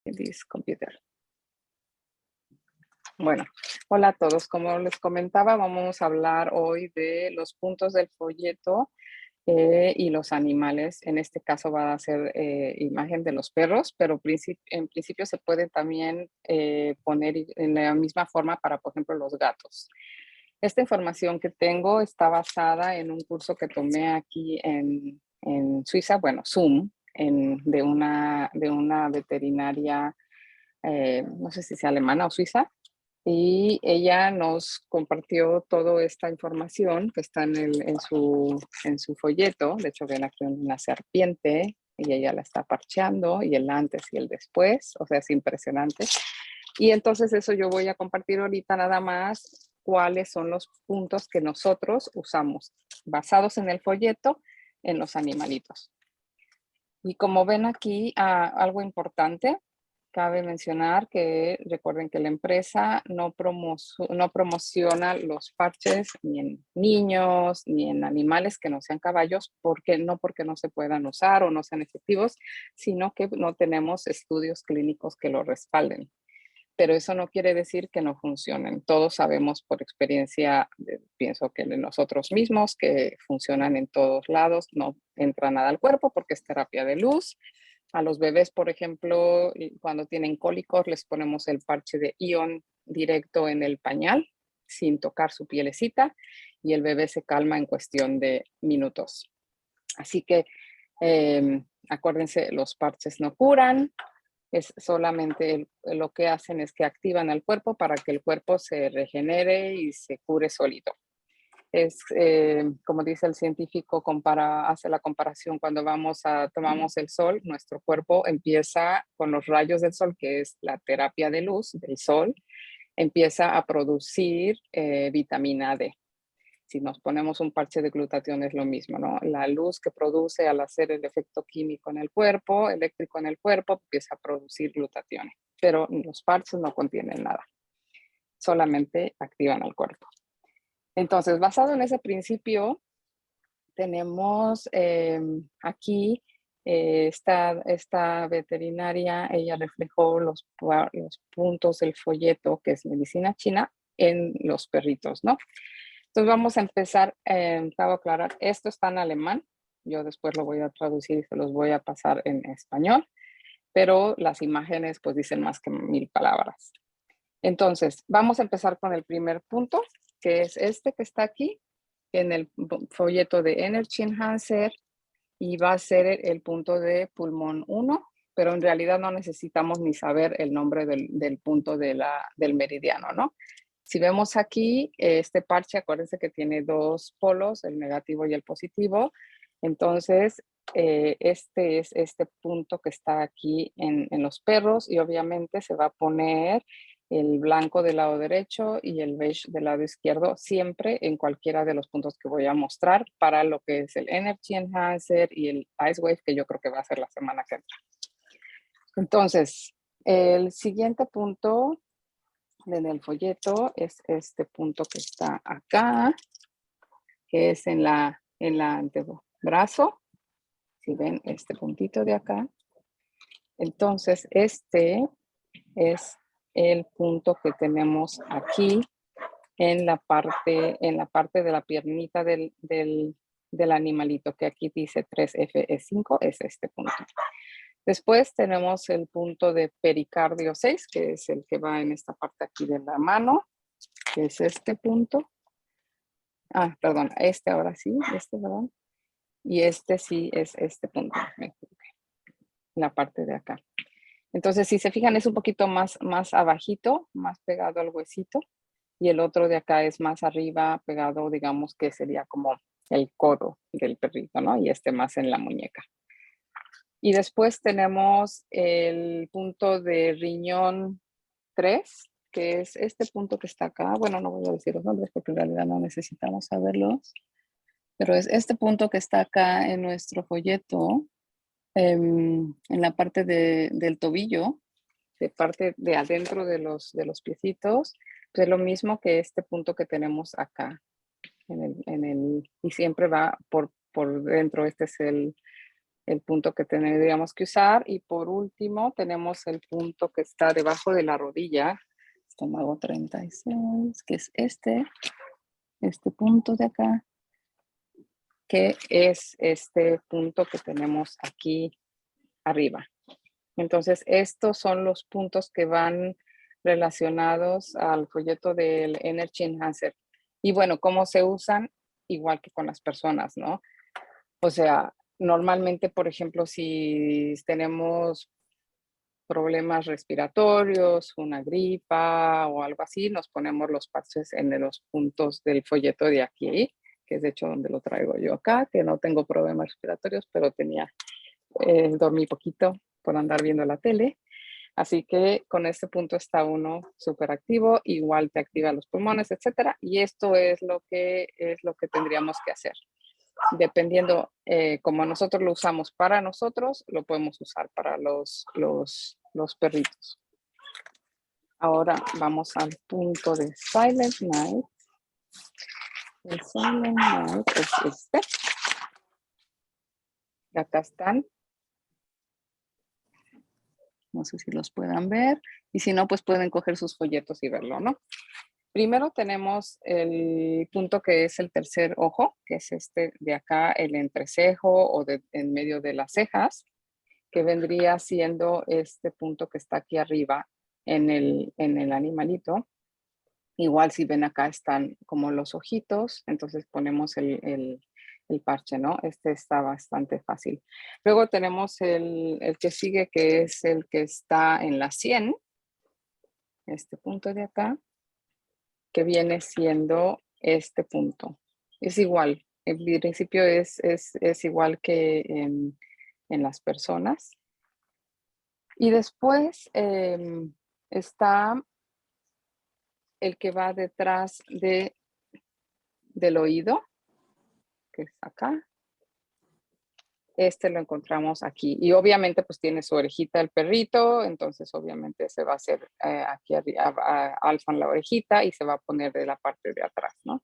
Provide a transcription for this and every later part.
this computer. Bueno, hola a todos. Como les comentaba, vamos a hablar hoy de los puntos del folleto y los animales. En este caso va a ser imagen de los perros, pero en principio se puede también poner en la misma forma para, por ejemplo, los gatos. Esta información que tengo está basada en un curso que tomé aquí en Suiza, bueno, Zoom, de una veterinaria, no sé si sea alemana o suiza, y ella nos compartió toda esta información que está en su folleto. De hecho, ven aquí una serpiente y ella la está parcheando, y el antes y el después, o sea, es impresionante. Y entonces eso yo voy a compartir ahorita nada más cuáles son los puntos que nosotros usamos basados en el folleto en los animalitos. Y como ven aquí, algo importante, cabe mencionar que recuerden que la empresa no promociona los parches ni en niños ni en animales que no sean caballos, no porque no se puedan usar o no sean efectivos, sino que no tenemos estudios clínicos que lo respalden. Pero eso no quiere decir que no funcionen. Todos sabemos por experiencia, pienso que de nosotros mismos, que funcionan en todos lados, no entra nada al cuerpo porque es terapia de luz. A los bebés, por ejemplo, cuando tienen cólicos, les ponemos el parche de ion directo en el pañal, sin tocar su pielecita, y el bebé se calma en cuestión de minutos. Así que acuérdense, los parches no curan, es solamente lo que hacen es que activan al cuerpo para que el cuerpo se regenere y se cure solito. Es, como dice el científico, hace la comparación cuando tomamos el sol, nuestro cuerpo empieza con los rayos del sol, que es la terapia de luz del sol, empieza a producir vitamina D. Si nos ponemos un parche de glutatión es lo mismo, ¿no? La luz que produce al hacer el efecto químico en el cuerpo, eléctrico en el cuerpo, empieza a producir glutatión. Pero los parches no contienen nada, solamente activan al cuerpo. Entonces, basado en ese principio, tenemos aquí esta veterinaria, ella reflejó los puntos del folleto, que es medicina china, en los perritos, ¿no? Entonces vamos a empezar, cabe aclarar, esto está en alemán, yo después lo voy a traducir y se los voy a pasar en español, pero las imágenes pues dicen más que 1000 palabras. Entonces, vamos a empezar con el primer punto, que es este que está aquí, en el folleto de Energy Enhancer, y va a ser el punto de pulmón 1, pero en realidad no necesitamos ni saber el nombre del punto del meridiano, ¿no? Si vemos aquí, este parche, acuérdense que tiene dos polos, el negativo y el positivo. Entonces, este es este punto que está aquí en los perros, y obviamente se va a poner el blanco del lado derecho y el beige del lado izquierdo, siempre en cualquiera de los puntos que voy a mostrar para lo que es el Energy Enhancer y el Ice Wave, que yo creo que va a ser la semana que entra. Entonces, el siguiente punto en el folleto es este punto que está acá, que es en la antebrazo. Si ven este puntito de acá. Entonces, este es el punto que tenemos aquí en la parte de la piernita del animalito, que aquí dice 3FE5, es este punto. Después tenemos el punto de pericardio 6, que es el que va en esta parte aquí de la mano, que es este punto. Perdón, ahora sí, ¿verdad? Y este sí es este punto, me equivoqué, la parte de acá. Entonces, si se fijan, es un poquito más abajito, más pegado al huesito, y el otro de acá es más arriba, pegado, digamos que sería como el codo del perrito, ¿no? Y este más en la muñeca. Y después tenemos el punto de riñón 3, que es este punto que está acá. Bueno, no voy a decir los nombres porque en realidad no necesitamos saberlos, pero es este punto que está acá en nuestro folleto, en la parte del tobillo, de parte de adentro de los piecitos, pues es lo mismo que este punto que tenemos acá, y siempre va por dentro. Este es el punto que tendríamos que usar. Y por último, tenemos el punto que está debajo de la rodilla, estómago 36, que es este punto de acá, que es este punto que tenemos aquí arriba. Entonces, estos son los puntos que van relacionados al folleto del Energy Enhancer. Y bueno, ¿cómo se usan? Igual que con las personas, ¿no? O sea, normalmente, por ejemplo, si tenemos problemas respiratorios, una gripa o algo así, nos ponemos los parches en los puntos del folleto de aquí, que es de hecho donde lo traigo yo acá, que no tengo problemas respiratorios, pero dormí poquito por andar viendo la tele. Así que con este punto está uno súper activo, igual te activa los pulmones, etcétera. Y esto es lo que tendríamos que hacer. Dependiendo como nosotros lo usamos para nosotros, lo podemos usar para los perritos. Ahora vamos al punto de Silent Night. El Silent Night es este. Acá están. No sé si los puedan ver. Y si no, pues pueden coger sus folletos y verlo, ¿no? Primero tenemos el punto que es el tercer ojo, que es este de acá, el entrecejo o en medio de las cejas, que vendría siendo este punto que está aquí arriba en el animalito. Igual si ven acá están como los ojitos, entonces ponemos el parche, ¿no? Este está bastante fácil. Luego tenemos el que sigue, que es el que está en la sien, este punto de acá, que viene siendo este punto. Es igual, en principio es igual que en las personas. Y después está el que va detrás del oído, que es acá. Este lo encontramos aquí. Y obviamente pues tiene su orejita el perrito, entonces obviamente se va a hacer aquí alza en la orejita y se va a poner de la parte de atrás, ¿no?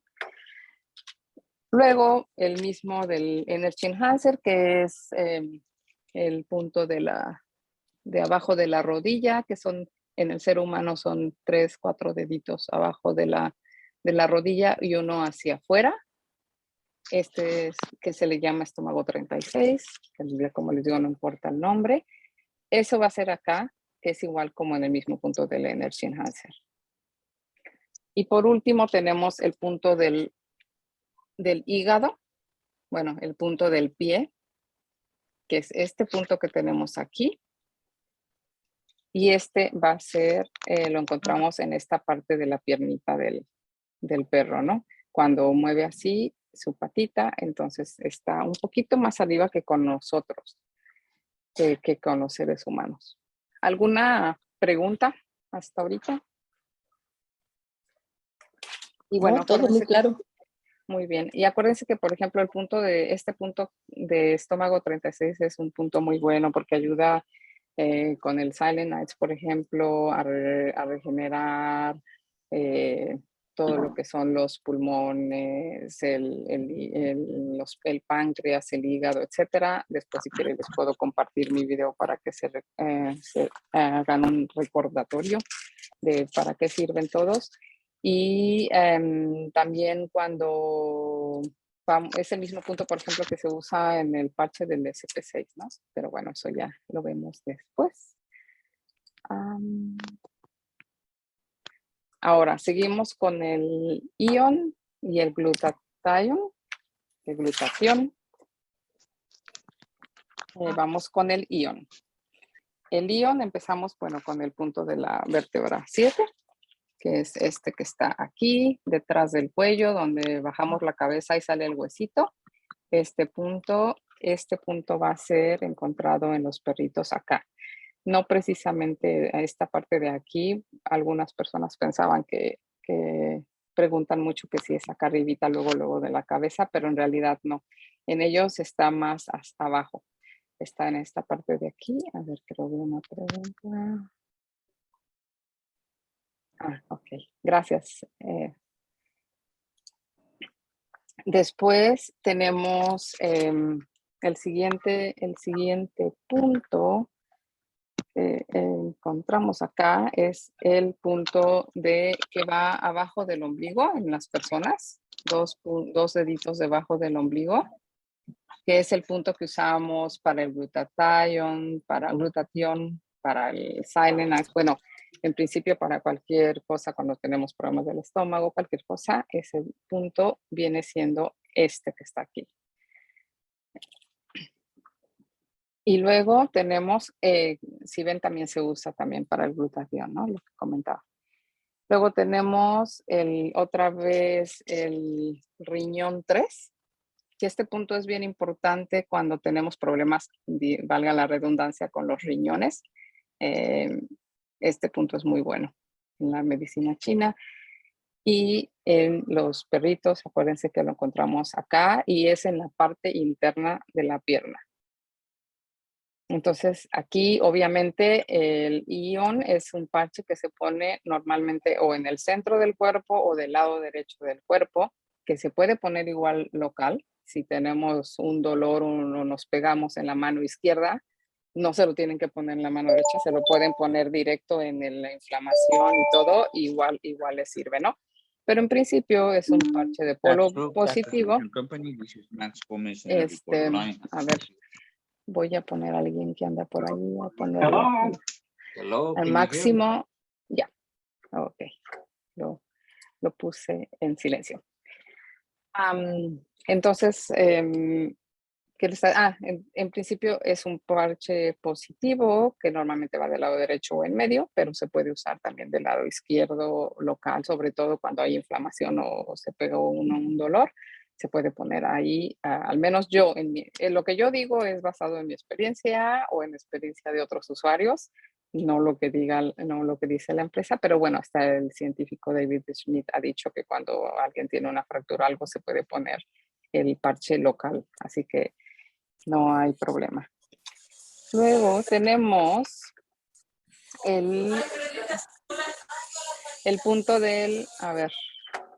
Luego el mismo del Energy Enhancer, que es el punto de abajo de la rodilla, que son en el ser humano son 3, 4 deditos abajo de la rodilla y uno hacia afuera. Este es que se le llama estómago 36, que como les digo no importa el nombre. Eso va a ser acá, que es igual como en el mismo punto del Energy Enhancer. Y por último tenemos el punto del hígado, bueno, el punto del pie, que es este punto que tenemos aquí. Y este va a ser, lo encontramos en esta parte de la piernita del perro, ¿no? Cuando mueve así su patita, entonces está un poquito más arriba que con nosotros, que con los seres humanos. ¿Alguna pregunta hasta ahorita? Y bueno, No, todo muy claro. Muy bien. Y acuérdense que, por ejemplo, este punto de estómago 36 es un punto muy bueno porque ayuda con el Silent Nights, por ejemplo, a regenerar todo lo que son los pulmones, el páncreas, el hígado, etcétera. Después, si quieren, les puedo compartir mi video para que se hagan un recordatorio de para qué sirven todos. Y también cuando es el mismo punto, por ejemplo, que se usa en el parche del SP6, ¿no? Pero bueno, eso ya lo vemos después. Ahora, seguimos con el ion y el glutatión. Vamos con el ion. El ion empezamos, bueno, con el punto de la vértebra 7, que es este que está aquí, detrás del cuello, donde bajamos la cabeza y sale el huesito. Este punto va a ser encontrado en los perritos acá. No precisamente a esta parte de aquí. Algunas personas pensaban que preguntan mucho que si es acá arribita, luego de la cabeza, pero en realidad no. En ellos está más hasta abajo. Está en esta parte de aquí. A ver, creo que una pregunta. Ok, gracias. Después tenemos el siguiente punto encontramos acá es el punto que va abajo del ombligo en las personas, dos deditos debajo del ombligo, que es el punto que usamos para el glutatión, para el Silenax. Bueno, en principio para cualquier cosa, cuando tenemos problemas del estómago, cualquier cosa, ese punto viene siendo este que está aquí. Y luego tenemos, si ven, también se usa también para el glutatión, ¿no? Lo que comentaba. Luego tenemos otra vez el riñón 3, que este punto es bien importante cuando tenemos problemas, valga la redundancia, con los riñones. Este punto es muy bueno en la medicina china. Y en los perritos, acuérdense que lo encontramos acá y es en la parte interna de la pierna. Entonces, aquí obviamente el ION es un parche que se pone normalmente o en el centro del cuerpo o del lado derecho del cuerpo, que se puede poner igual local. Si tenemos un dolor o nos pegamos en la mano izquierda, no se lo tienen que poner en la mano derecha, se lo pueden poner directo en la inflamación y todo, igual les sirve, ¿no? Pero en principio es un parche de polo positivo. A ver, voy a poner a alguien que anda por ahí, a ponerlo al máximo. Ya, ok, lo puse en silencio. Entonces, en principio es un parche positivo que normalmente va del lado derecho o en medio, pero se puede usar también del lado izquierdo local, sobre todo cuando hay inflamación o se pegó un dolor. Se puede poner ahí, al menos yo, en lo que yo digo es basado en mi experiencia o en la experiencia de otros usuarios, no lo que dice la empresa, pero bueno, hasta el científico David Schmidt ha dicho que cuando alguien tiene una fractura o algo se puede poner el parche local, así que no hay problema. Luego tenemos el punto del, a ver,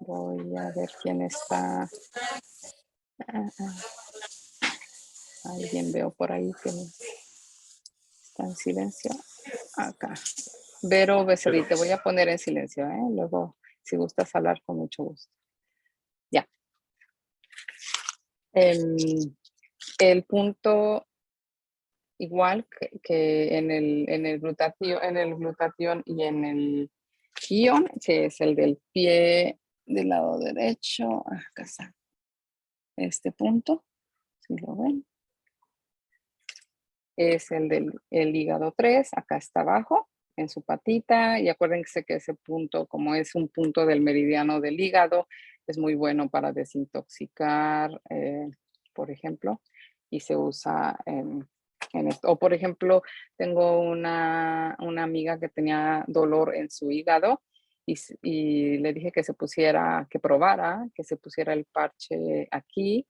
voy a ver quién está. Alguien veo por ahí que está en silencio. Acá. Vero Becerril, te voy a poner en silencio, ¿eh? Luego, si gustas hablar, con mucho gusto. Ya. El punto igual que en el glutatión y en el ion, que es el del pie del lado derecho. Acá está. Este punto, si lo ven, es el del hígado 3, acá está abajo, en su patita, y acuérdense que ese punto, como es un punto del meridiano del hígado, es muy bueno para desintoxicar, por ejemplo, y se usa en esto. O por ejemplo, tengo una amiga que tenía dolor en su hígado y le dije que probara, que se pusiera el parche aquí,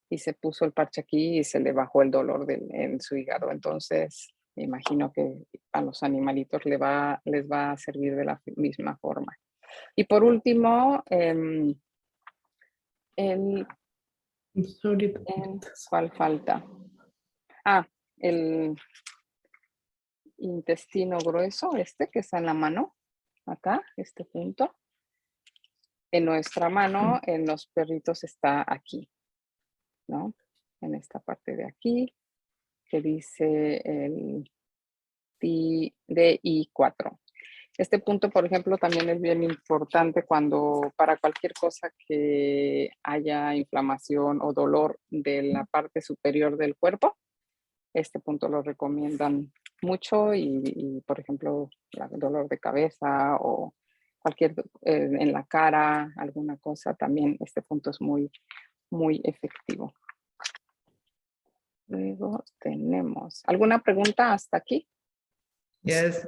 y se puso el parche aquí y se le bajó el dolor en su hígado. Entonces, me imagino que a los animalitos les va a servir de la misma forma. Y por último, ¿cuál falta? El intestino grueso, que está en la mano, acá, este punto. En nuestra mano, en los perritos está aquí, ¿no? En esta parte de aquí, que dice el DI4. Este punto, por ejemplo, también es bien importante para cualquier cosa que haya inflamación o dolor de la parte superior del cuerpo. Este punto lo recomiendan mucho y por ejemplo, el dolor de cabeza o cualquier en la cara, alguna cosa, también este punto es muy, muy efectivo. Luego tenemos, ¿alguna pregunta hasta aquí? Yes.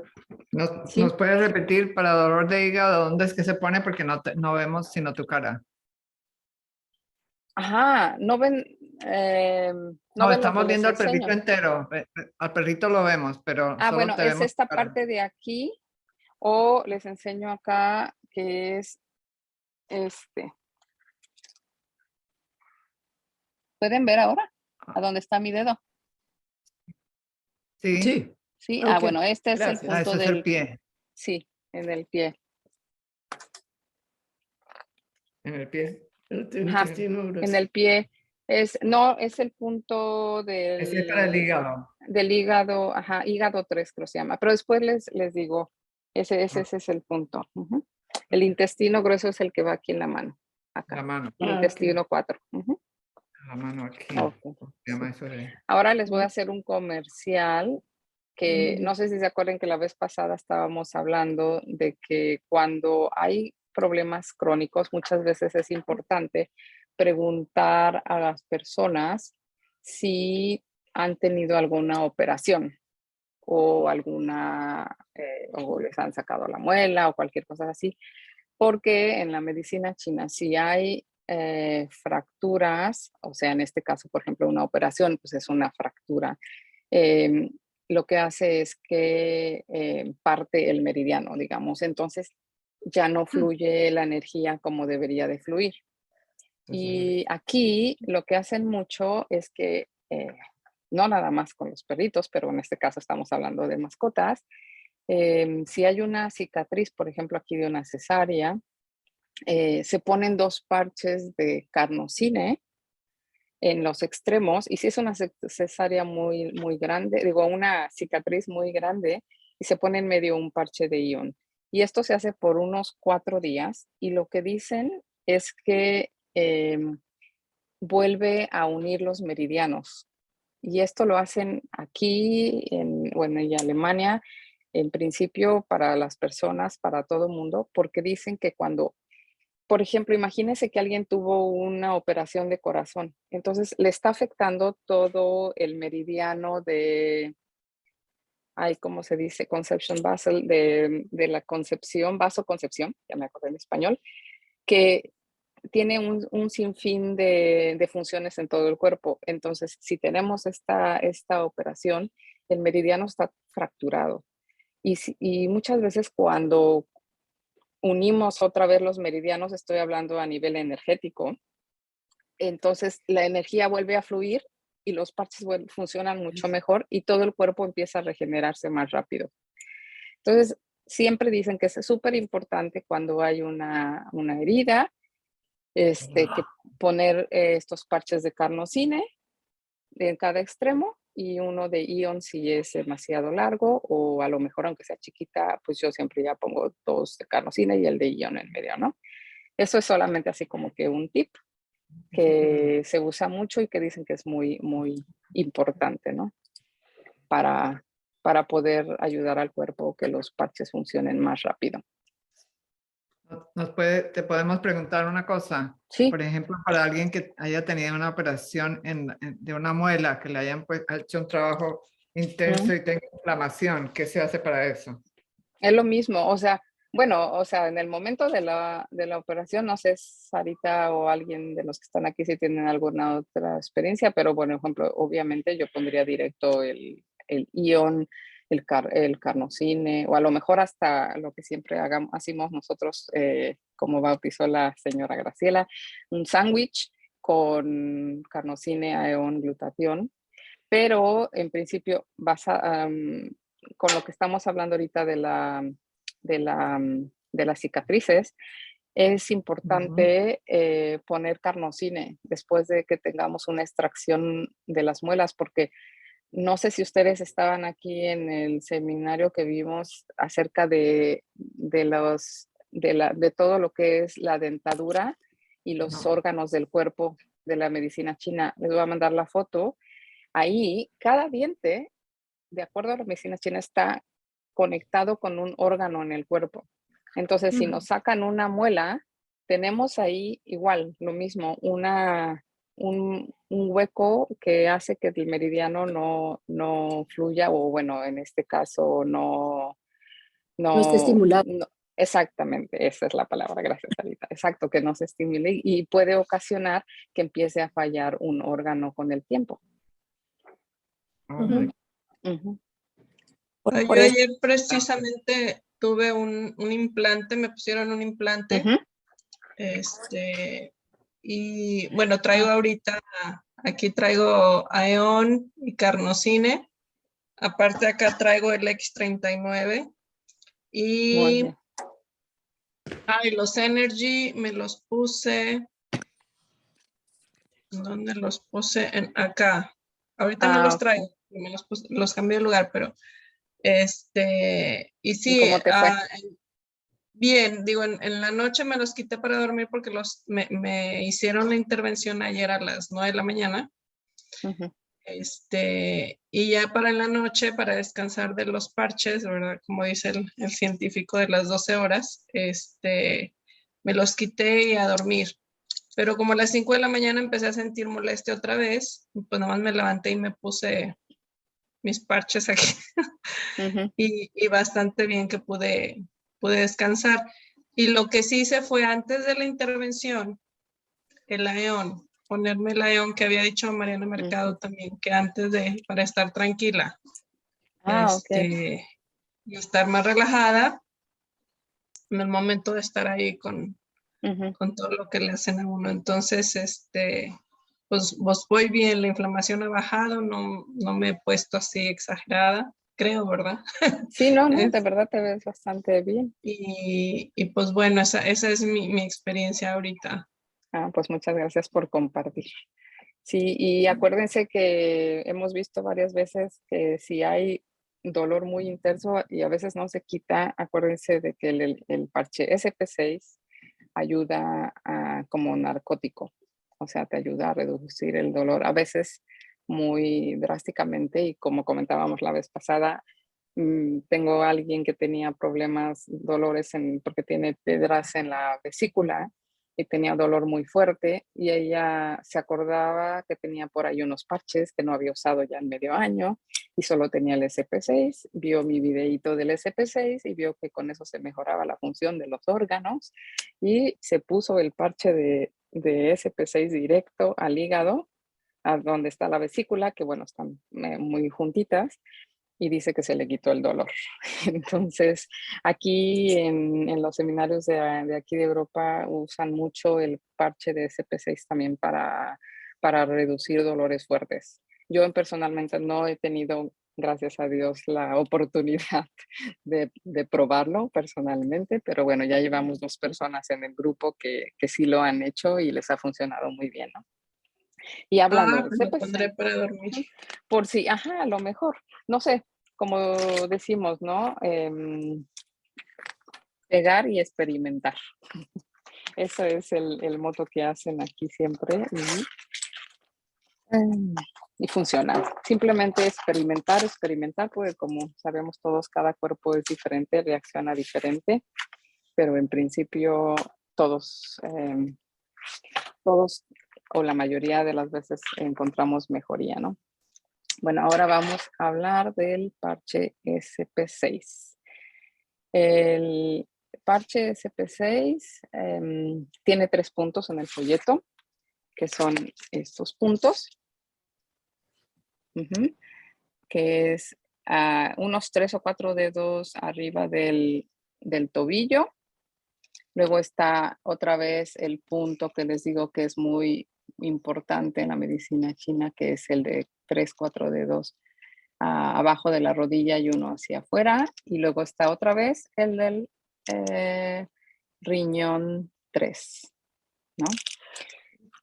Sí. ¿Nos puedes repetir para dolor de hígado dónde es que se pone? Porque no vemos sino tu cara. Ajá, no ven. No, ven lo que estamos les viendo al perrito enseño. entero. Al perrito lo vemos, pero solo Bueno, te es vemos tu esta cara. parte de aquí, o les enseño acá que es este. ¿Pueden ver ahora? ¿A dónde está mi dedo? Sí. Sí. Sí. Ok, Bueno, este es el gracias. punto Ese es el del pie. Sí, en el pie. En el pie. El Ajá, intestino en grueso. el pie es el punto Ese es para el hígado. del hígado, ajá, hígado 3 creo que se llama, pero después les digo, ese es el punto. Ujú. El intestino grueso es el que va aquí en la mano, acá, La mano. el Ah, intestino 4. Ujú. La mano aquí. Ok, ¿Cómo se llama eso de? ahora les voy a hacer un comercial que Mm. no sé si se acuerdan que la vez pasada estábamos hablando de que cuando hay problemas crónicos, muchas veces es importante preguntar a las personas si han tenido alguna operación o o les han sacado la muela o cualquier cosa así, porque en la medicina china si hay fracturas, o sea, en este caso, por ejemplo, una operación, pues es una fractura. eh, lo que hace es que parte el meridiano, digamos, entonces ya no fluye la energía como debería de fluir. Y aquí lo que hacen mucho es que, no nada más con los perritos, pero en este caso estamos hablando de mascotas, si hay una cicatriz, por ejemplo, aquí de una cesárea, se ponen 2 parches de carnosine en los extremos, y si es una cesárea muy, muy grande, digo, una cicatriz muy grande, y se pone en medio un parche de ion. Y esto se hace por unos 4 días, y lo que dicen es que vuelve a unir los meridianos. Y esto lo hacen aquí, y Alemania, en principio para las personas, para todo el mundo, porque dicen que cuando por ejemplo, imagínese que alguien tuvo una operación de corazón, entonces le está afectando todo el meridiano ¿cómo se dice? Conception basal, de la concepción, vasoconcepción, ya me acordé en español, que tiene un sinfín de funciones en todo el cuerpo. Entonces, si tenemos esta operación, el meridiano está fracturado. Y muchas veces cuando unimos otra vez los meridianos, estoy hablando a nivel energético, entonces la energía vuelve a fluir y los parches funcionan mucho mejor y todo el cuerpo empieza a regenerarse más rápido. Entonces, siempre dicen que es súper importante cuando hay una herida, que poner estos parches de carnosine en cada extremo y uno de ion si es demasiado largo, o a lo mejor aunque sea chiquita, pues yo siempre ya pongo 2 de carnosina y el de ion en medio, ¿no? Eso es solamente así como que un tip que se usa mucho y que dicen que es muy, muy importante, ¿no? Para, para poder ayudar al cuerpo que los parches funcionen más rápido. Te podemos preguntar una cosa. Sí. Por ejemplo, para alguien que haya tenido una operación de una muela, que le hayan hecho un trabajo intenso y tenga inflamación, ¿qué se hace para eso? Es lo mismo, o sea, bueno, o sea, en el momento de la operación, no sé, Sarita o alguien de los que están aquí si tienen alguna otra experiencia, pero bueno, por ejemplo, obviamente yo pondría directo el ion, el carnosine, o a lo mejor hasta lo que siempre hacemos nosotros, como bautizó la señora Graciela, un sándwich con carnosine, ion, glutatión, pero en principio con lo que estamos hablando ahorita de las cicatrices, es importante poner carnosine después de que tengamos una extracción de las muelas, porque no sé si ustedes estaban aquí en el seminario que vimos acerca de todo lo que es la dentadura y los órganos del cuerpo de la medicina china. Les voy a mandar la foto. Ahí, cada diente, de acuerdo a la medicina china, está conectado con un órgano en el cuerpo. Entonces, si nos sacan una muela, tenemos ahí igual, lo mismo, un hueco que hace que el meridiano no fluya, o bueno, en este caso, No está estimulado. exactamente, esa es la palabra, gracias, Sarita. Exacto, que no se estimule y puede ocasionar que empiece a fallar un órgano con el tiempo. Yo ayer precisamente tuve un implante, me pusieron un implante. Y bueno, traigo ahorita Aquí traigo Aeon y Carnosine. Aparte acá traigo el X39. Muy Y bien. los Energy me los puse. ¿Dónde los puse? Acá. Ahorita no los Ok. traigo. Los cambié de lugar, pero y ¿Y sí, cómo te fue? bien, digo, en la noche me los quité para dormir porque me hicieron la intervención ayer a las 9 de la mañana. Ujú. Y ya para en la noche, para descansar de los parches, ¿verdad? Como dice el científico de las 12 horas, me los quité y a dormir. Pero como a las 5 de la mañana empecé a sentir molestia otra vez, pues nada más me levanté y me puse mis parches aquí. Ujú. Y bastante bien que pude descansar. Y lo que sí hice fue antes de la intervención, el Aeon, ponerme el Aeon que había dicho Mariana Ujú. Mercado también, que antes para estar tranquila, Ok. y estar más relajada en el momento de estar ahí Ujú. con todo lo que le hacen a uno. Entonces, pues voy bien, la inflamación ha bajado, no me he puesto así exagerada, creo, ¿verdad? Sí, no, de Es- verdad te ves bastante bien. y pues bueno, esa es mi experiencia ahorita. Pues muchas gracias por compartir. Sí, y acuérdense que hemos visto varias veces que si hay dolor muy intenso y a veces no se quita, acuérdense de que el parche SP6 ayuda como narcótico, o sea, te ayuda a reducir el dolor, a veces muy drásticamente y como comentábamos la vez pasada, tengo a alguien que tenía problemas, dolores porque tiene piedras en la vesícula y tenía dolor muy fuerte y ella se acordaba que tenía por ahí unos parches que no había usado ya en medio año y solo tenía el SP6, vio mi videíto del SP6 y vio que con eso se mejoraba la función de los órganos y se puso el parche de SP6 directo al hígado, a donde está la vesícula, que bueno, están muy juntitas, y dice que se le quitó el dolor. Entonces, aquí en los seminarios de aquí de Europa usan mucho el parche de SP6 también para reducir dolores fuertes. Yo personalmente no he tenido, gracias a Dios, la oportunidad de probarlo personalmente, pero bueno, ya llevamos 2 personas en el grupo que sí lo han hecho y les ha funcionado muy bien, ¿no? Y hablando de Pues lo pondré CPC, para dormir. por si, a lo mejor, no sé, como decimos, ¿no? Pegar y experimentar. Eso es el moto que hacen aquí siempre y funciona. Simplemente experimentar, porque como sabemos todos, cada cuerpo es diferente, reacciona diferente, pero en principio todos, todos o la mayoría de las veces encontramos mejoría, ¿no? Bueno, ahora vamos a hablar del parche SP6. El parche SP6 tiene 3 puntos en el folleto, que son estos puntos, que es unos 3 o 4 dedos arriba del tobillo. Luego está otra vez el punto que les digo que es muy importante en la medicina china, que es el de 3, 4 dedos abajo de la rodilla y uno hacia afuera. Y luego está otra vez el del riñón 3, ¿no?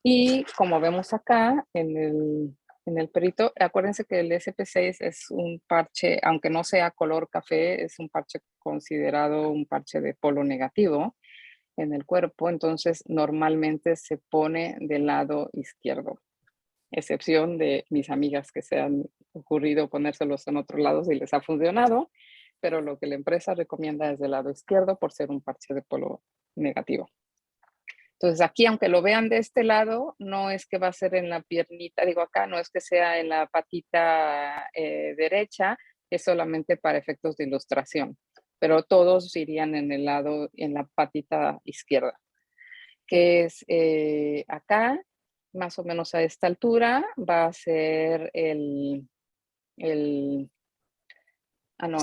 Y como vemos acá en el perito, acuérdense que el SP6 es un parche, aunque no sea color café, es un parche considerado un parche de polo negativo en el cuerpo, entonces normalmente se pone del lado izquierdo, excepción de mis amigas que se han ocurrido ponérselos en otros lados y les ha funcionado, pero lo que la empresa recomienda es del lado izquierdo por ser un parche de polo negativo. Entonces aquí, aunque lo vean de este lado, no es que va a ser en la piernita, digo acá, no es que sea en la patita derecha, es solamente para efectos de ilustración, pero todos irían en el lado, en la patita izquierda, que es acá, más o menos a esta altura, va a ser el no,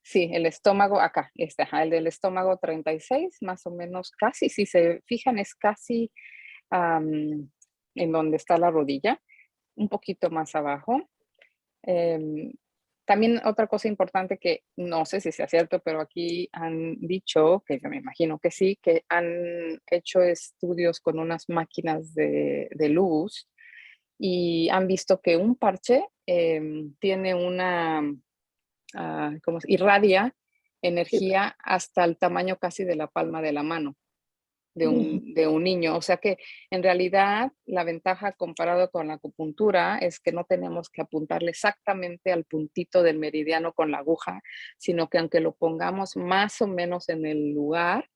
sí, el estómago acá, el del estómago 36, más o menos casi, si se fijan, es casi en donde está la rodilla, un poquito más abajo. También otra cosa importante que no sé si sea cierto, pero aquí han dicho, que yo me imagino que sí, que han hecho estudios con unas máquinas de luz y han visto que un parche tiene una, irradia energía hasta el tamaño casi de la palma de la mano de un niño. O sea que en realidad la ventaja comparado con la acupuntura es que no tenemos que apuntarle exactamente al puntito del meridiano con la aguja, sino que aunque lo pongamos más o menos en el lugar,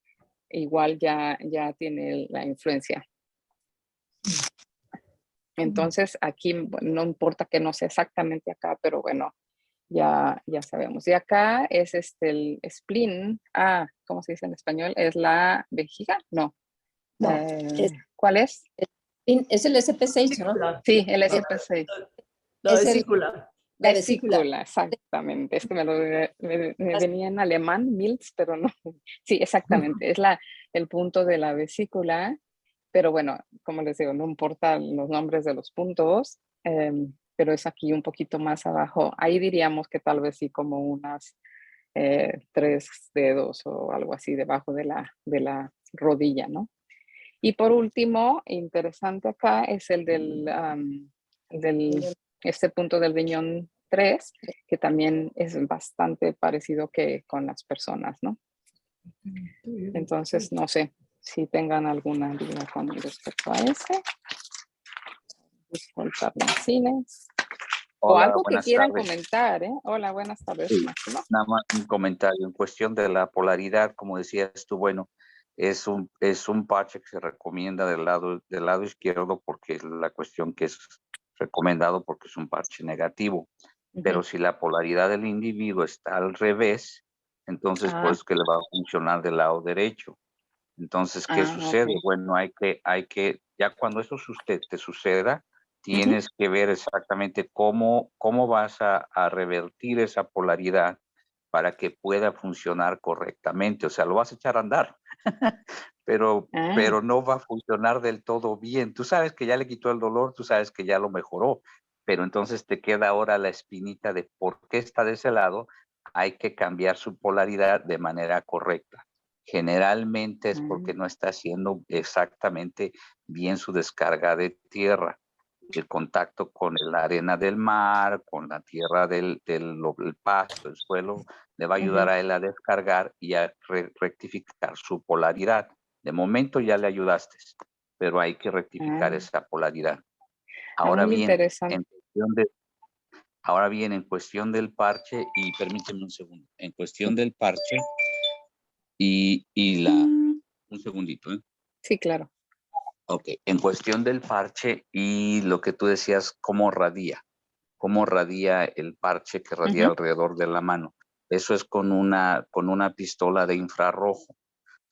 igual ya tiene la influencia. Entonces aquí no importa que no sea exactamente acá, pero bueno, ya sabemos. Y acá es el spleen. ¿Cómo se dice en español? ¿Es la vejiga? No. No, ¿Cuál es? es el SP6, ¿no? Sí, el SP6. La Es vesícula. La vesícula. Vesícula, exactamente. Es que me venía en alemán, Milz, pero no. Sí, exactamente. Es el punto de la vesícula. Pero bueno, como les digo, no importan los nombres de los puntos, pero es aquí un poquito más abajo. Ahí diríamos que tal vez sí como unas 3 dedos o algo así debajo de la rodilla, ¿no? Y por último, interesante acá es el este punto del riñón 3, que también es bastante parecido que con las personas, ¿no? Entonces, no sé si tengan alguna duda con respecto a ese. Disculpad, Martínez. O Hola, algo que buenas quieran tardes. comentar, ¿eh? Hola, buenas tardes, Sí, Máximo. nada más un comentario en cuestión de la polaridad, como decías tú, bueno, es un parche que se recomienda del lado izquierdo porque es la cuestión que es recomendado porque es un parche negativo. Pero si la polaridad del individuo está al revés, entonces pues que le va a funcionar del lado derecho. Entonces, ¿qué sucede? Okay. Bueno, hay que, ya cuando eso te suceda, tienes que ver exactamente cómo vas a revertir esa polaridad para que pueda funcionar correctamente. O sea, lo vas a echar a andar, pero no va a funcionar del todo bien. Tú sabes que ya le quitó el dolor, tú sabes que ya lo mejoró, pero entonces te queda ahora la espinita de por qué está de ese lado. Hay que cambiar su polaridad de manera correcta. Generalmente es porque no está haciendo exactamente bien su descarga de tierra. El contacto con la arena del mar, con la tierra del pasto, el suelo, le va a ayudar a él a descargar y a rectificar su polaridad. De momento ya le ayudaste, pero hay que rectificar esa polaridad. Ahora Muy bien, interesante. en cuestión del parche, y permíteme un segundo, en cuestión del parche, un segundito, ¿eh? Sí, claro. Ok, en cuestión del parche y lo que tú decías, cómo radia el parche que radia alrededor de la mano. Eso es con una pistola de infrarrojo.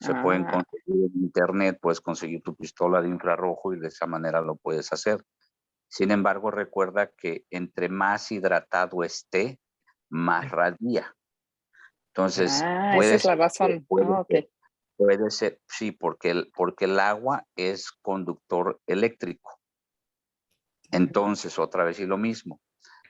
Se pueden conseguir en internet, puedes conseguir tu pistola de infrarrojo y de esa manera lo puedes hacer. Sin embargo, recuerda que entre más hidratado esté, más radia. Entonces, esa es la razón. Okay. Puede ser, sí, porque el agua es conductor eléctrico. Entonces, otra vez y lo mismo.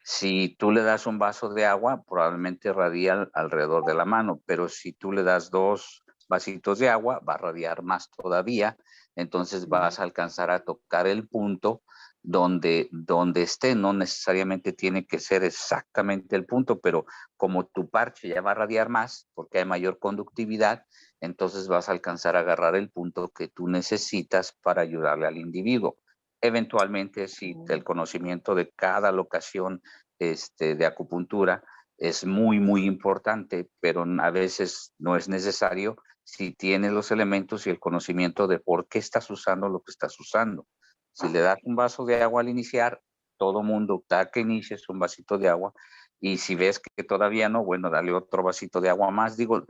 Si tú le das un vaso de agua, probablemente radia alrededor de la mano, pero si tú le das 2 vasitos de agua, va a radiar más todavía. Entonces vas a alcanzar a tocar el punto donde esté. No necesariamente tiene que ser exactamente el punto, pero como tu parche ya va a radiar más porque hay mayor conductividad, entonces vas a alcanzar a agarrar el punto que tú necesitas para ayudarle al individuo. Eventualmente, si el conocimiento de cada locación de acupuntura es muy, muy importante, pero a veces no es necesario si tienes los elementos y el conocimiento de por qué estás usando lo que estás usando. Si le das un vaso de agua al iniciar, todo mundo da que inicies un vasito de agua, y si ves que todavía no, bueno, dale otro vasito de agua más. Digo,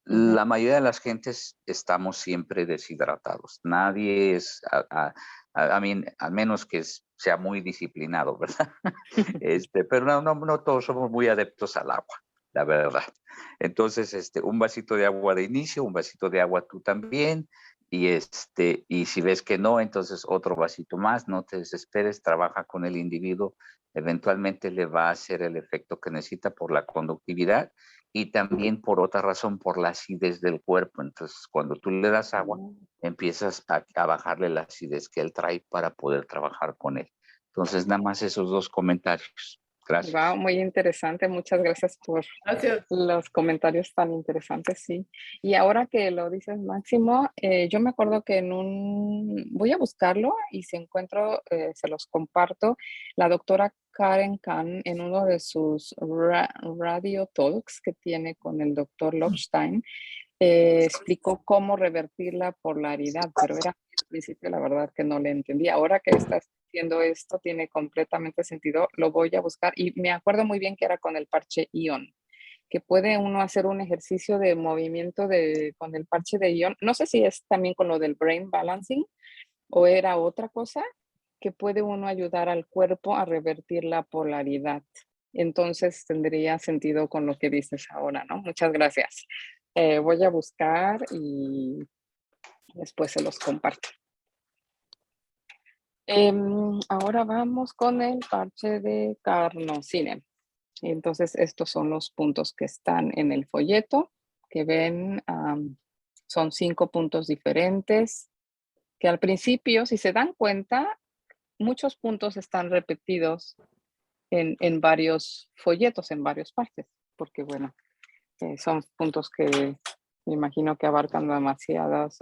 la mayoría de las gentes estamos siempre deshidratados. Nadie es, a menos que sea muy disciplinado, ¿verdad? Pero no todos somos muy adeptos al agua, la verdad. Entonces, un vasito de agua de inicio, un vasito de agua tú también, y si ves que no, entonces otro vasito más, no te desesperes, trabaja con el individuo, eventualmente le va a hacer el efecto que necesita por la conductividad y también por otra razón, por la acidez del cuerpo. Entonces, cuando tú le das agua, empiezas a bajarle la acidez que él trae para poder trabajar con él. Entonces, nada más esos dos comentarios. Gracias. Wow, muy interesante. Muchas gracias por Gracias. los comentarios tan interesantes, sí. Y ahora que lo dices, Máximo, yo me acuerdo que voy a buscarlo y si encuentro, se los comparto. La doctora Karen Kahn en uno de sus radio talks que tiene con el doctor Lobstein, explicó cómo revertir la polaridad, pero era al principio la verdad que no le entendía. Ahora que estás haciendo esto, tiene completamente sentido. Lo voy a buscar y me acuerdo muy bien que era con el parche ION, que puede uno hacer un ejercicio de movimiento con el parche de ION. No sé si es también con lo del brain balancing o era otra cosa, que puede uno ayudar al cuerpo a revertir la polaridad. Entonces tendría sentido con lo que dices ahora, ¿no? Muchas gracias. Voy a buscar y después se los comparto. Ahora vamos con el parche de carnosine. Entonces, estos son los puntos que están en el folleto, que ven, son 5 puntos diferentes, que al principio, si se dan cuenta, muchos puntos están repetidos en varios folletos, en varias partes, porque bueno, son puntos que me imagino que abarcan demasiadas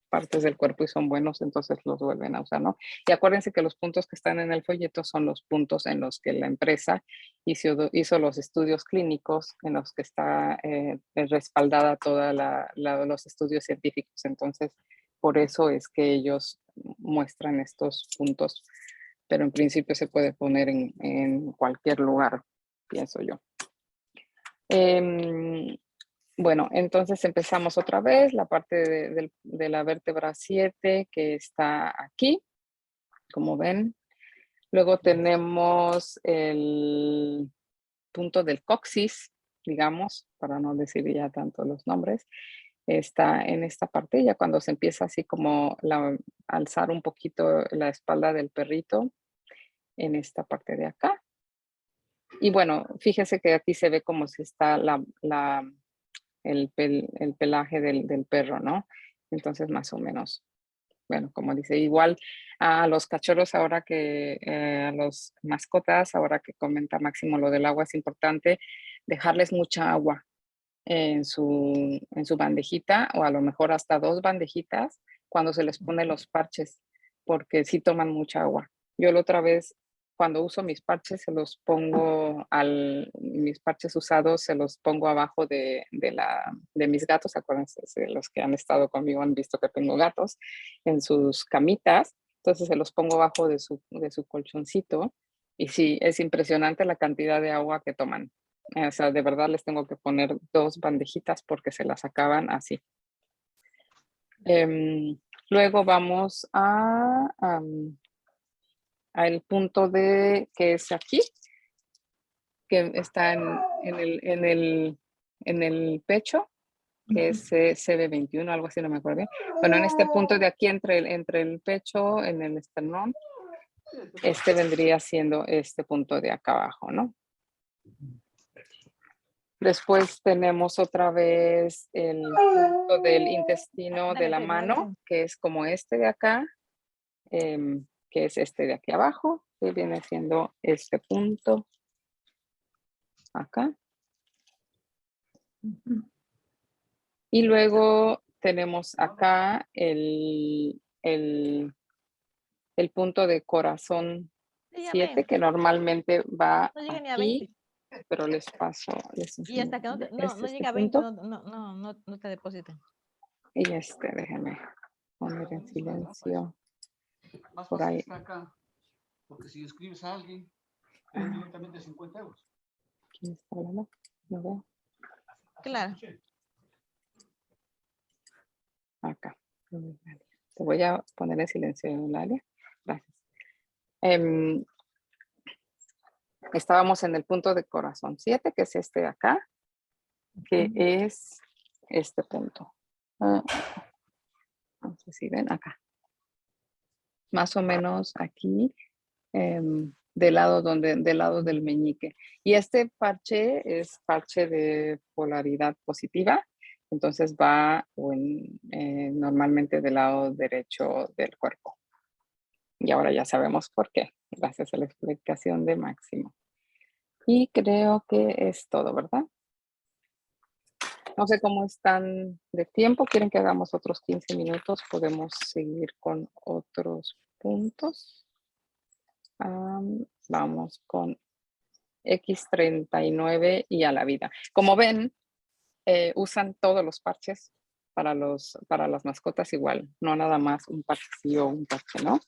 partes del cuerpo y son buenos, entonces los vuelven a usar, ¿no? Y acuérdense que los puntos que están en el folleto son los puntos en los que la empresa hizo los estudios clínicos, en los que está respaldada toda los estudios científicos. Entonces, por eso es que ellos muestran estos puntos, pero en principio se puede poner en cualquier lugar, pienso yo. Bueno, entonces empezamos otra vez la parte de la vértebra 7 que está aquí, como ven. Luego tenemos el punto del coxis, digamos, para no decir ya tanto los nombres. Está en esta parte, ya cuando se empieza así como alzar un poquito la espalda del perrito, en esta parte de acá. Y bueno, fíjese que aquí se ve como si está el pelaje del perro, ¿no? Entonces, más o menos, bueno, como dice, igual a los cachorros ahora que, a los mascotas, ahora que comenta Máximo lo del agua, es importante dejarles mucha agua en su bandejita o a lo mejor hasta 2 bandejitas cuando se les pone los parches, porque sí toman mucha agua. Yo la otra vez, cuando uso mis parches, se los pongo mis parches usados, se los pongo abajo de mis gatos. Acuérdense, los que han estado conmigo han visto que tengo gatos en sus camitas. Entonces se los pongo abajo de su colchoncito. Y sí, es impresionante la cantidad de agua que toman. O sea, de verdad les tengo que poner 2 bandejitas porque se las acaban así. Luego vamos al punto que es aquí, que está en el pecho, que es CB21, algo así, no me acuerdo bien. Bueno, en este punto de aquí entre el pecho, en el esternón, este vendría siendo este punto de acá abajo, ¿no? Después tenemos otra vez el punto del intestino de la mano, que es como este de acá, que es este de aquí abajo, que viene siendo este punto acá. Y luego tenemos acá el punto de corazón 7, que normalmente va aquí, pero les paso. Y hasta que no llega a 20, no te depositen. Y déjenme poner en silencio. Por ahí. Acá, porque si escribes a alguien, directamente 50 euros. ¿Quién está hablando? No veo. Claro. Acá. Te voy a poner en silencio, Eulalia. Gracias. Estábamos en el punto de corazón 7, que es este de acá, que es este punto. No sé si ven acá. Más o menos aquí, del lado del meñique. Y este parche es parche de polaridad positiva, entonces va normalmente del lado derecho del cuerpo. Y ahora ya sabemos por qué, gracias a la explicación de Máximo. Y creo que es todo, ¿verdad? No sé cómo están de tiempo. ¿Quieren que hagamos otros 15 minutos? Podemos seguir con otros puntos. Vamos con X39 y a la vida. Como ven, usan todos los parches para las mascotas igual, no nada más un parche sí o un parche no.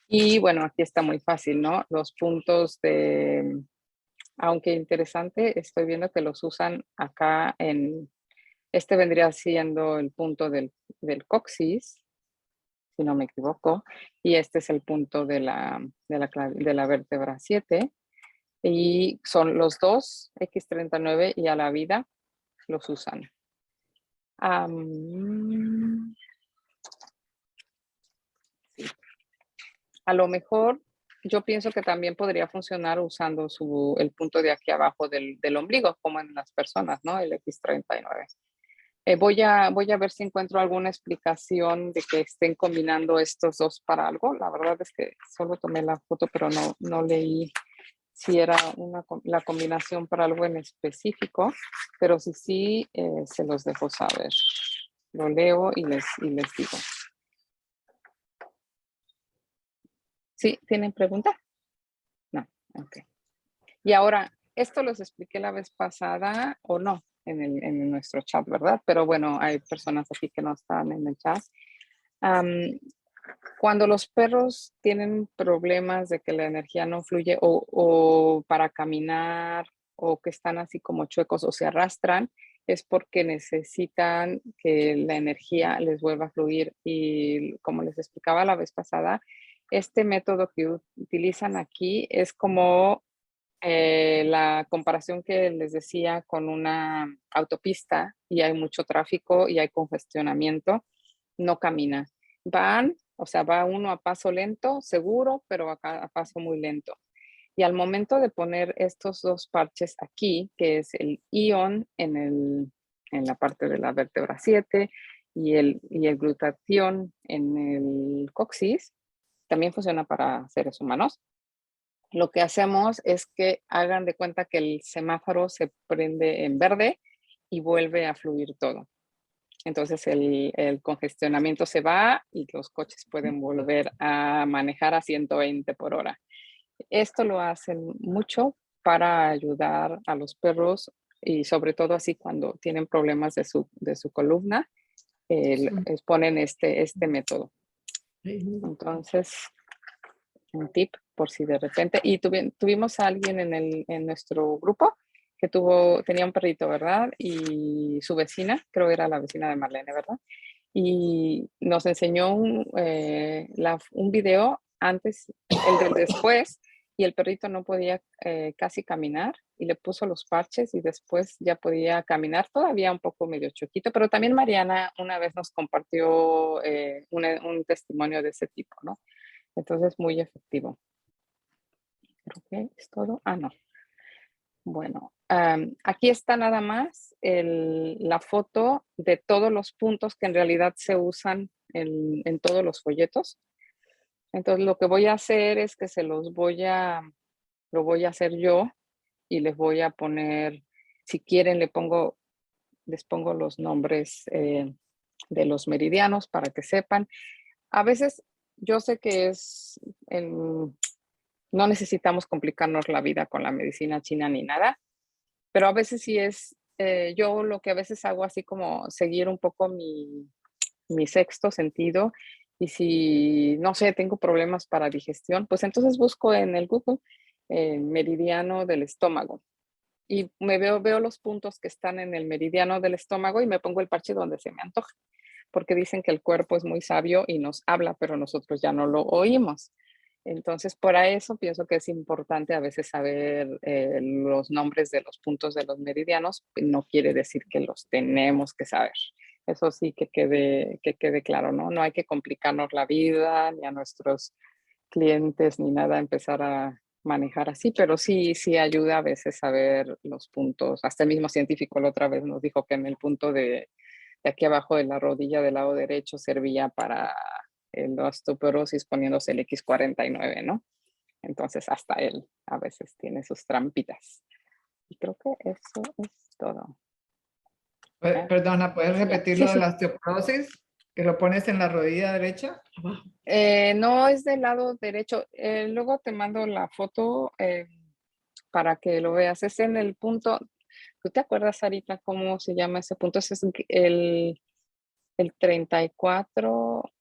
Y bueno, aquí está muy fácil, ¿no? Los puntos aunque interesante, estoy viendo que los usan acá este vendría siendo el punto del coxis, si no me equivoco, y este es el punto de la vértebra 7, y son los dos, X39 y a la vida, los usan. Sí. A lo mejor yo pienso que también podría funcionar usando el punto de aquí abajo del ombligo, como en las personas, ¿no? El X39. Voy a ver si encuentro alguna explicación de que estén combinando estos dos para algo. La verdad es que solo tomé la foto, pero no leí si era la combinación para algo en específico, pero si sí, se los dejo saber. Lo leo y les digo. ¿Sí? ¿Tienen pregunta? No, ok. Y ahora, esto los expliqué la vez pasada o no en nuestro chat, ¿verdad? Pero bueno, hay personas aquí que no están en el chat. Cuando los perros tienen problemas de que la energía no fluye o para caminar o que están así como chuecos o se arrastran, es porque necesitan que la energía les vuelva a fluir. Y como les explicaba la vez pasada, este método que utilizan aquí es como la comparación que les decía con una autopista y hay mucho tráfico y hay congestionamiento, no camina. Va uno a paso lento, seguro, pero a paso muy lento. Y al momento de poner estos dos parches aquí, que es el ion en la parte de la vértebra 7 y el glutatión en el coxis, también funciona para seres humanos. Lo que hacemos es que hagan de cuenta que el semáforo se prende en verde y vuelve a fluir todo. Entonces el congestionamiento se va y los coches pueden volver a manejar a 120 por hora. Esto lo hacen mucho para ayudar a los perros y sobre todo así cuando tienen problemas de su columna, ponen este método. Entonces, un tip por si de repente, y tuvimos a alguien en nuestro grupo que tenía un perrito, ¿verdad? Y su vecina, creo que era la vecina de Marlene, ¿verdad? Y nos enseñó un video antes, el del después, y el perrito no podía casi caminar y le puso los parches y después ya podía caminar, todavía un poco medio choquito, pero también Mariana una vez nos compartió un testimonio de ese tipo, ¿no? Entonces, muy efectivo. Creo que es todo. No. Bueno, aquí está nada más la foto de todos los puntos que en realidad se usan en todos los folletos. Entonces, lo que voy a hacer es que lo voy a hacer yo y les voy a poner, si quieren, les pongo los nombres de los meridianos para que sepan. A veces yo sé que no necesitamos complicarnos la vida con la medicina china ni nada, pero a veces sí yo lo que a veces hago así como seguir un poco mi sexto sentido, y si, no sé, tengo problemas para digestión, pues entonces busco en el Google meridiano del estómago y veo los puntos que están en el meridiano del estómago y me pongo el parche donde se me antoja, porque dicen que el cuerpo es muy sabio y nos habla, pero nosotros ya no lo oímos. Entonces, por eso pienso que es importante a veces saber los nombres de los puntos de los meridianos. No quiere decir que los tenemos que saber. Eso sí que quede claro, ¿no? No hay que complicarnos la vida ni a nuestros clientes ni nada empezar a manejar así, pero sí ayuda a veces a ver los puntos. Hasta el mismo científico la otra vez nos dijo que en el punto de aquí abajo de la rodilla del lado derecho servía para la osteoporosis poniéndose el X49, ¿no? Entonces hasta él a veces tiene sus trampitas. Y creo que eso es todo. Perdona, ¿puedes repetir Sí, lo de sí. la osteoporosis? ¿Que lo pones en la rodilla derecha? No es del lado derecho. Luego te mando la foto para que lo veas. Es en el punto. ¿Tú te acuerdas, Sarita, cómo se llama ese punto? Ese es el 34.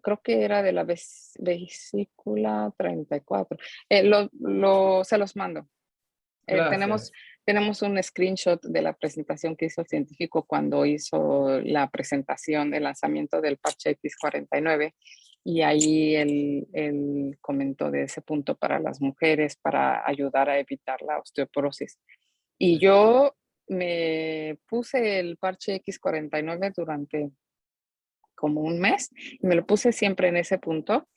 Creo que era de la vesícula 34. Se los mando. Gracias. Tenemos un screenshot de la presentación que hizo el científico cuando hizo la presentación, el lanzamiento del parche X49, y ahí él comentó de ese punto para las mujeres, para ayudar a evitar la osteoporosis. Y yo me puse el parche X49 durante como un mes, y me lo puse siempre en ese punto,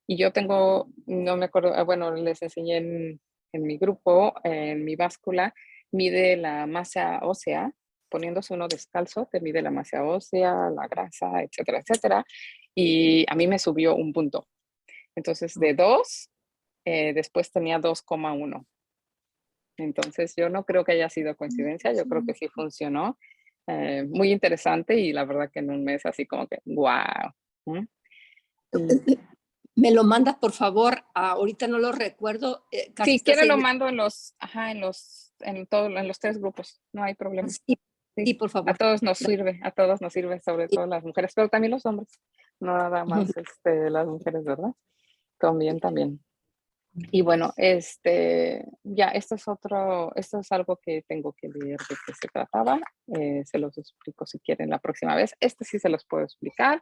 y yo tengo, no me acuerdo, bueno, les enseñé en mi grupo, en mi báscula, mide la masa ósea, poniéndose uno descalzo, te mide la masa ósea, la grasa, etcétera, etcétera, y a mí me subió un punto. Entonces, de 2, después tenía 2,1. Entonces, yo no creo que haya sido coincidencia, yo creo que sí funcionó. Muy interesante y la verdad que en un mes así como que, wow. Me lo mandas, por favor. Ahorita no lo recuerdo. Casi Si está quiere lo seguido. mando en los 3 grupos, no hay problema. Sí, Sí, sí, por a favor. todos nos sirve, sobre todo las mujeres, pero también los hombres, no nada más las mujeres, ¿verdad? También. Y bueno, ya, esto es algo que tengo que leer de qué se trataba. Se los explico si quieren la próxima vez. Sí se los puedo explicar.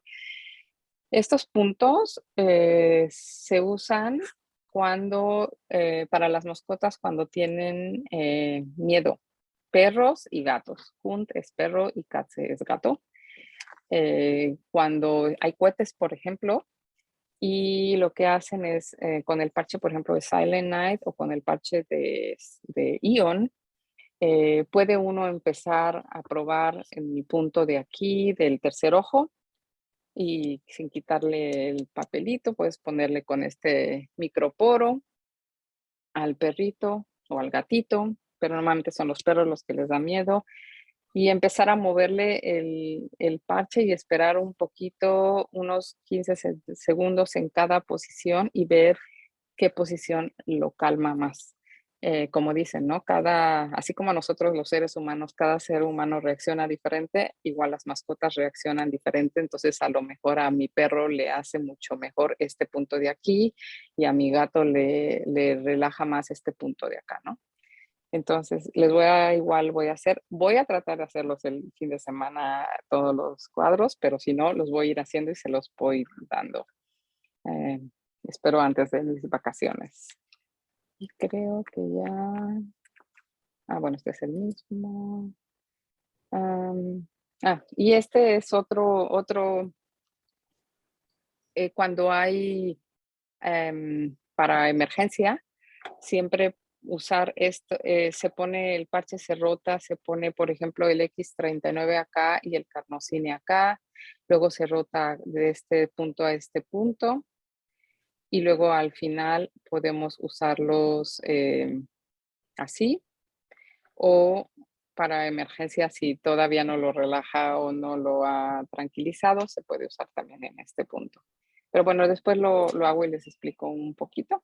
Estos puntos se usan para las mascotas cuando tienen miedo. Perros y gatos. Hund es perro y Katze es gato. Cuando hay cohetes, por ejemplo, y lo que hacen es con el parche, por ejemplo, de Silent Night o con el parche de Ion, puede uno empezar a probar en mi punto de aquí, del tercer ojo, y sin quitarle el papelito, puedes ponerle con este microporo al perrito o al gatito, pero normalmente son los perros los que les da miedo, y empezar a moverle el parche y esperar un poquito, unos 15 segundos en cada posición y ver qué posición lo calma más. Como dicen, ¿no? Así como nosotros los seres humanos, cada ser humano reacciona diferente, igual las mascotas reaccionan diferente, entonces a lo mejor a mi perro le hace mucho mejor este punto de aquí y a mi gato le relaja más este punto de acá, ¿no? Entonces, voy a tratar de hacerlos el fin de semana, todos los cuadros, pero si no, los voy a ir haciendo y se los voy dando. Eh, Espero antes de mis vacaciones. Y creo que ya. Bueno, este es el mismo. Y este es otro. Cuando hay para emergencia, siempre usar esto, se pone el parche, se rota, se pone, por ejemplo, el X39 acá y el carnosine acá, luego se rota de este punto a este punto, y luego al final podemos usarlos así, o para emergencia, si todavía no lo relaja o no lo ha tranquilizado, se puede usar también en este punto. Pero bueno, después lo hago y les explico un poquito.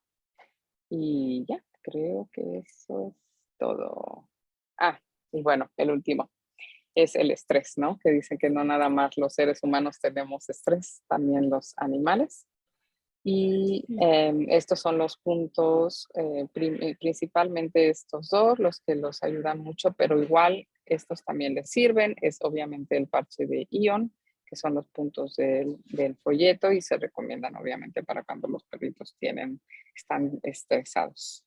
Y ya, creo que eso es todo. Y bueno, el último es el estrés, ¿no? Que dicen que no nada más los seres humanos tenemos estrés, también los animales. Y estos son los puntos, principalmente estos dos, los que los ayudan mucho, pero igual estos también les sirven. Es obviamente el parche de Ion, que son los puntos del folleto y se recomiendan obviamente para cuando los perritos están estresados.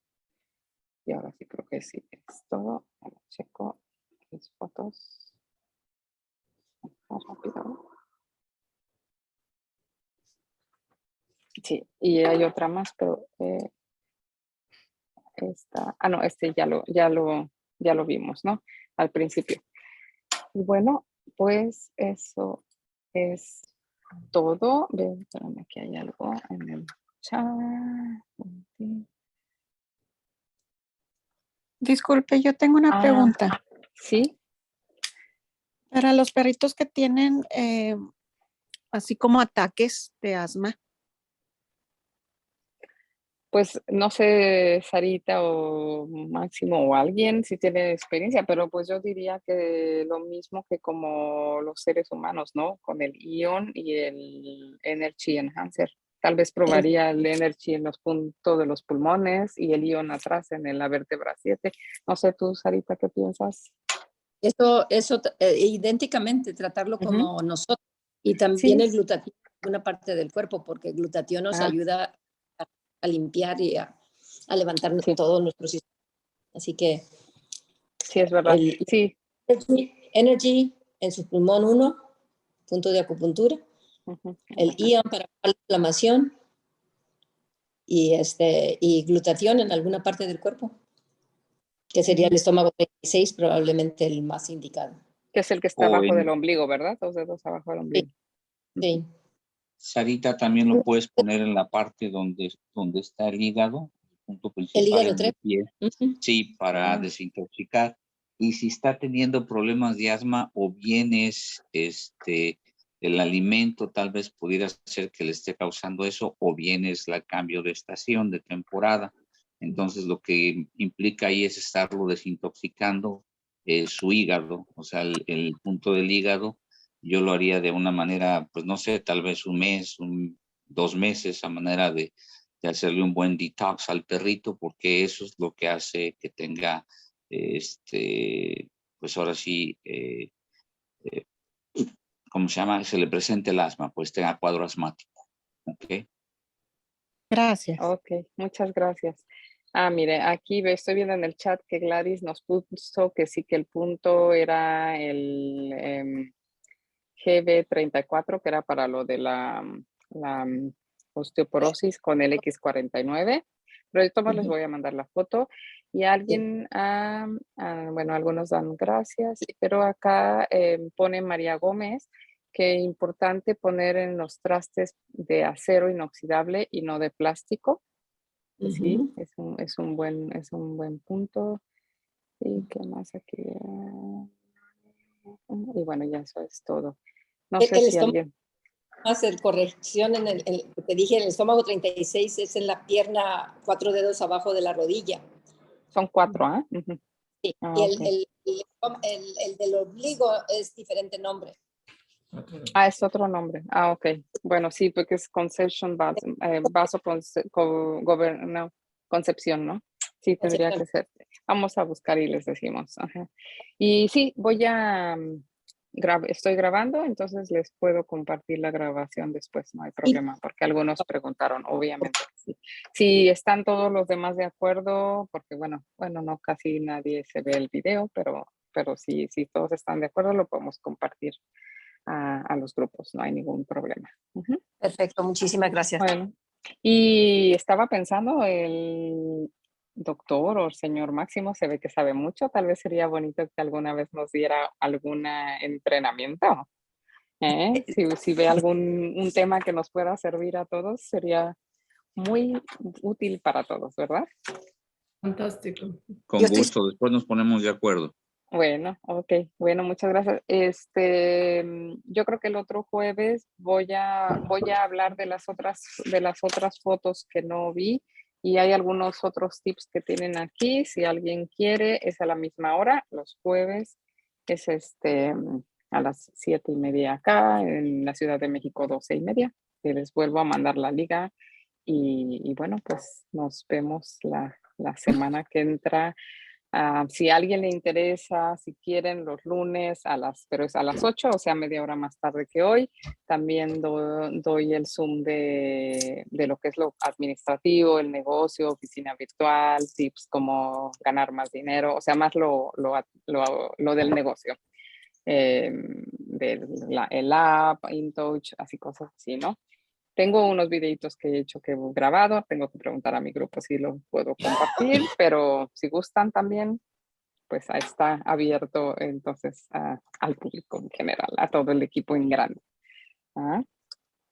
Y ahora sí creo que sí, es todo. Checo mis fotos. más rápido. Sí, y hay otra más, pero esta, no, este ya lo vimos, ¿no? Al principio. Y bueno, pues eso es todo. Espérame, aquí hay algo en el chat. Disculpe, yo tengo una pregunta. Sí. Para los perritos que tienen así como ataques de asma. Pues no sé, Sarita o Máximo o alguien si tiene experiencia, pero pues yo diría que lo mismo que como los seres humanos, ¿no? Con el Ion y el Energy Enhancer. Tal vez probaría el Energy en los puntos de los pulmones y el Ion atrás en la vértebra 7. No sé tú, Sarita, ¿qué piensas? Eso idénticamente, tratarlo como nosotros. Y también Sí. el glutatión en una parte del cuerpo, porque el glutatión nos ayuda a limpiar y a levantar todo nuestro sistema. Así que sí, es verdad. Sí. Energy en su pulmón 1, punto de acupuntura. El Ion para la inflamación y glutatión en alguna parte del cuerpo, que sería el estómago 36, probablemente el más indicado. Que es el que está abajo del ombligo, ¿verdad? 2 dedos abajo del ombligo. Sí. Sarita, también lo puedes poner en la parte donde está el hígado, el punto principal. El hígado en 3. el pie. Sí, para desintoxicar. Y si está teniendo problemas de asma o bien es el alimento, tal vez pudiera ser que le esté causando eso, o bien es el cambio de estación, de temporada. Entonces lo que implica ahí es estarlo desintoxicando su hígado, o sea, el punto del hígado. Yo lo haría de una manera, pues no sé, tal vez 1 mes, 2 meses, a manera de hacerle un buen detox al perrito, porque eso es lo que hace que tenga, pues ahora sí, ¿cómo se llama? Se le presente el asma, pues tenga cuadro asmático. ¿Ok? Gracias. Ok, muchas gracias. Mire, aquí estoy viendo en el chat que Gladys nos puso que sí, que el punto era el GB34, que era para lo de la osteoporosis con el X49. Pero de todos les voy a mandar la foto. Y alguien, bueno, algunos dan gracias, pero acá pone María Gómez que es importante poner en los trastes de acero inoxidable y no de plástico. Sí, es un buen punto. ¿Y qué más aquí? Y bueno, ya eso es todo. No sé si alguien... Hacer corrección en el que dije, el estómago 36 es en la pierna, 4 dedos abajo de la rodilla. Son 4, ¿ah? Sí, y el del ombligo es diferente nombre. Es otro nombre. Ok. Bueno, sí, porque es Conception Concepción, ¿no? Sí, tendría que ser. Vamos a buscar y les decimos. Y sí, estoy grabando, entonces les puedo compartir la grabación después, no hay problema, porque algunos preguntaron, obviamente. Sí. Si están todos los demás de acuerdo, porque bueno, no casi nadie se ve el video, pero si todos están de acuerdo, lo podemos compartir a los grupos, no hay ningún problema. Perfecto, muchísimas gracias. Bueno, y estaba pensando, el doctor o el señor Máximo se ve que sabe mucho, tal vez sería bonito que alguna vez nos diera algún entrenamiento. Si ve un tema que nos pueda servir a todos, sería muy útil para todos, ¿verdad? Fantástico. Con gusto, después nos ponemos de acuerdo. Bueno, ok. Bueno, muchas gracias. Yo creo que el otro jueves voy a hablar de las otras fotos que no vi, y hay algunos otros tips que tienen aquí. Si alguien quiere, es a la misma hora, los jueves, es a las 7:30 acá, en la Ciudad de México 12:30. Que les vuelvo a mandar la liga y bueno, pues nos vemos la semana que entra. Si a alguien le interesa, si quieren, los lunes pero es a las 8, o sea, media hora más tarde que hoy. También doy el Zoom de lo que es lo administrativo, el negocio, oficina virtual, tips como ganar más dinero, o sea, más lo del negocio. De el app, InTouch, así cosas así, ¿no? Tengo unos videitos que he hecho que he grabado, tengo que preguntar a mi grupo si lo puedo compartir, pero si gustan también, pues ahí está abierto entonces al público en general, a todo el equipo en grande.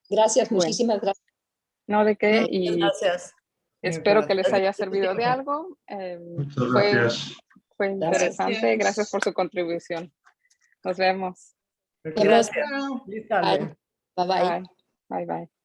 Gracias, Bueno. muchísimas gracias. No de qué, Muchas y gracias. espero que les haya servido de algo. Muchas gracias. Fue interesante, gracias por su contribución. Nos vemos. Gracias. Feliz tarde. Bye bye. Bye, bye, bye.